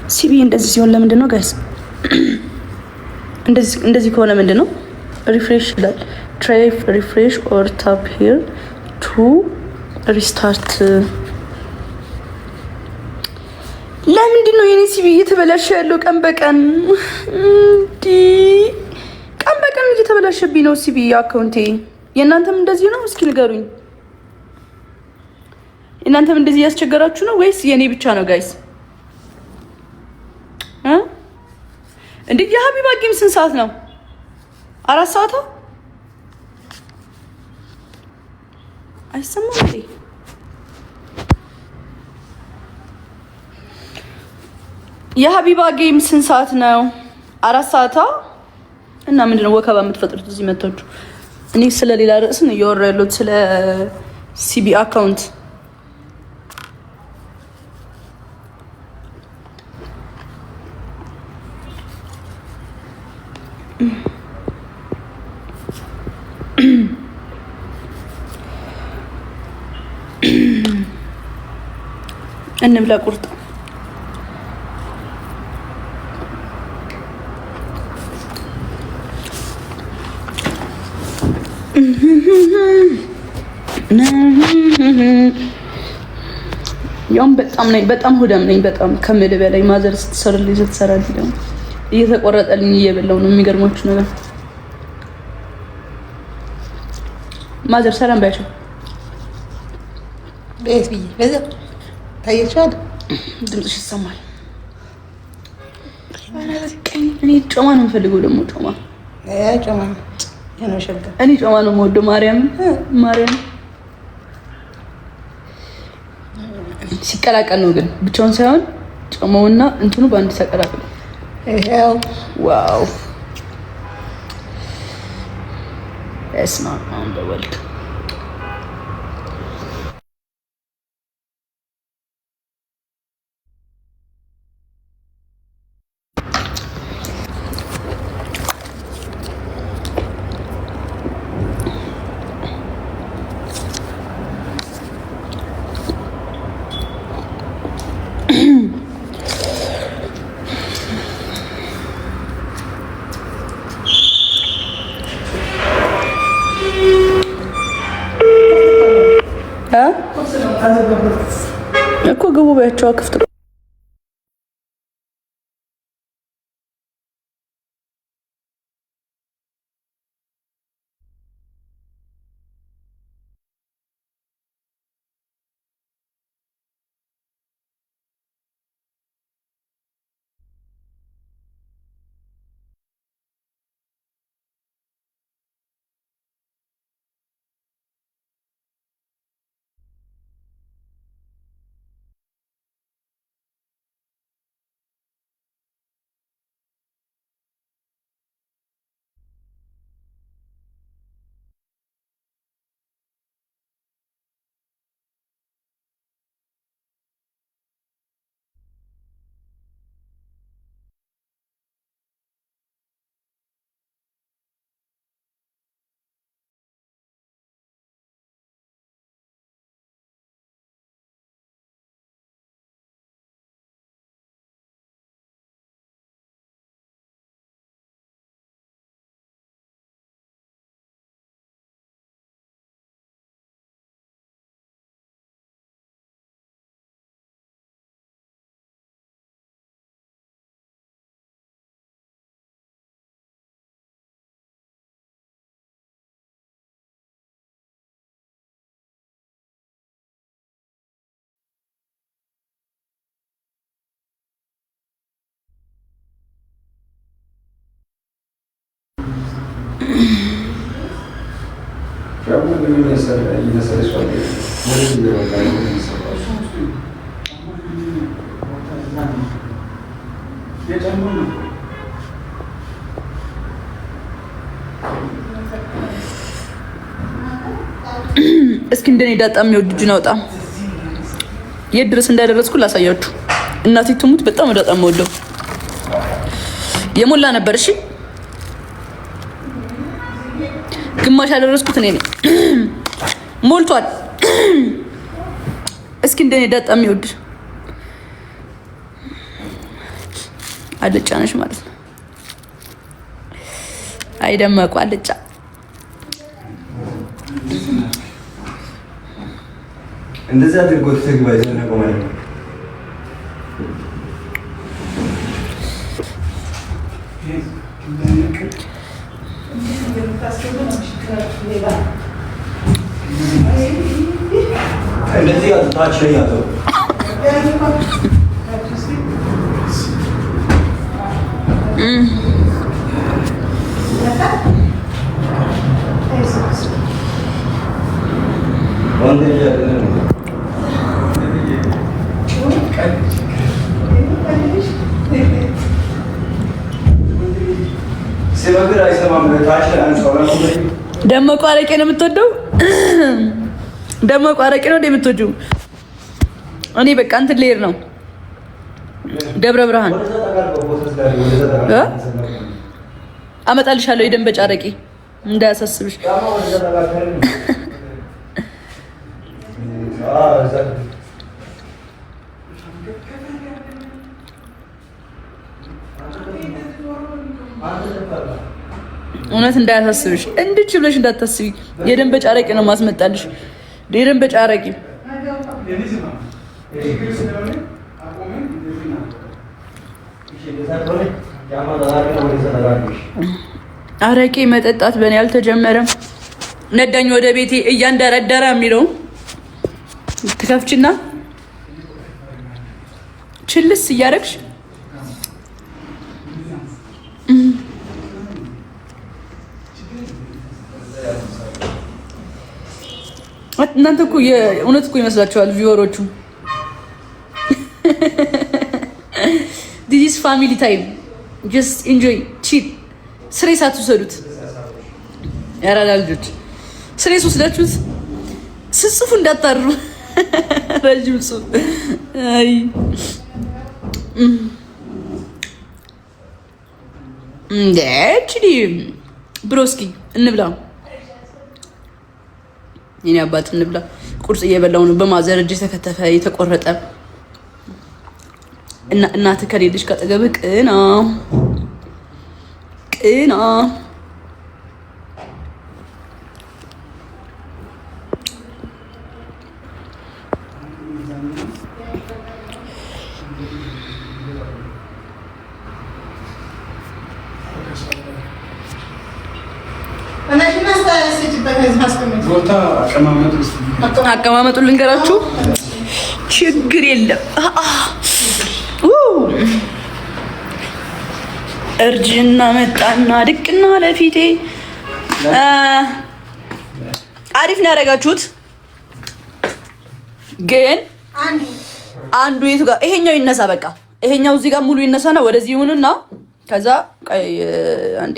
ሲቢ እንደዚህ ሲሆን ለምንድን ነው ጋይስ? እንደዚህ ከሆነ ምንድን ነው? ሪፍሬሽ ይላል። ትራይ ሪፍሬሽ ኦር ታፕ ሂር ቱ ሪስታርት። ለምንድን ነው የኔ ሲቢ እየተበላሸ ያለው ቀን በቀን? ቀን በቀን እየተበላሸብኝ ነው ሲቢ አካውንቴ። የእናንተም እንደዚህ ነው? እስኪ ንገሩኝ። የእናንተም እንደዚህ እያስቸገራችሁ ነው ወይስ የኔ ብቻ ነው ጋይስ? እንዴ የሀቢባ ጌም ስንት ሰዓት ነው? 4 ሰዓት አይሰማም እንዴ? የሀቢባ ጌም ስንት ሰዓት ነው? 4 ሰዓት እና ምንድነው ወከባ የምትፈጥሩት እዚህ መታችሁ? እኔ ስለ ሌላ ርዕስ ነው እያወራ ያለሁት፣ ስለ ሲቢ አካውንት። እንብላ ቁርጥ። ያውም በጣም ሆዳም ነኝ፣ በጣም ከምል በላይ። ማዘር ስትሰራልኝ ደግሞ እየተቆረጠልኝ እየበላው ነው። የሚገርማችሁ ነገር ማዘር ሰላም ባያቸው ቤት ብዬ በዛ ታየቻል። ድምፅሽ ይሰማል። እኔ ጮማ ነው የምፈልገው፣ ደግሞ ጮማ እኔ ጮማ ነው የምወደው። ማርያም ሲቀላቀል ነው ግን ብቻውን ሳይሆን ጮማውና እንትኑ በአንድ ተቀላቅሎ። ዋው እስማ አሁን በወልድ እኮ ግቡ ባያቸው ክፍት እስኪ እንደኔ ዳጣ የሚወድ እጁን አውጣ። የት ድረስ እንዳደረስኩ ላሳያችሁ። እናቴ ትሙት በጣም ዳጣ የምወደው የሞላ ነበር። እሺ ግማሽ ያደረስኩት እኔ ነኝ። ሞልቷል። እስኪ እንደኔ ዳጣ የሚወድ አልጫ ነሽ ማለት ነው። አይደመቁ አልጫ እንደዚህ አድርጎት ትግባ ይዘነቆ ማለት ነው። እንደዚህ ታች ላይ ያለው ደመቁ አረቄ ነው የምትወደው? ደመቁ አረቄ ነው የምትወጂው? እኔ በቃ እንትን ልሄድ ነው ደብረ ብርሃን አመጣልሻለሁ የደንበጫ አረቄ እንዳያሳስብሽ። እውነት እንዳያሳስብሽ እንድች ብለሽ እንዳታስቢ። የደንበጫ አረቄ ነው ማስመጣልሽ። የደንበጫ አረቄ አረቄ መጠጣት በእኔ አልተጀመረም። ነዳኝ ወደ ቤቴ እያንደረደረ የሚለው ትከፍችና ችልስ እያደረግሽ እናንተ እኮ የእውነት እኮ ይመስላችኋል ቪወሮቹ። ዲስ ፋሚሊ ታይም ጀስት ኢንጆይ ቺል። ስሬስ አትውሰዱት ያራዳ ልጆች፣ ስሬስ ወስዳችሁት ስጽፉ እንዳታሩ። ረጅም ጽሁፍ አይ እንዴ ብሮስኪ እንብላ። የኔ አባት እንብላ። ቁርስ እየበላው ነው። በማዘር እጅ ተከተፈ የተቆረጠ እና እናት ከሌለሽ ካጠገብ ቅና ቅና። አቀማመጡን ልንገራችሁ። ችግር የለም። እርጅና መጣና ድቅና ለፊቴ። አሪፍ ነው ያደረጋችሁት። ግን አንዱ የቱ ጋር ይሄኛው ይነሳ። በቃ ይሄኛው እዚህ ጋር ሙሉ ይነሳና ወደዚህ ይሁንና ከዛ አንዴ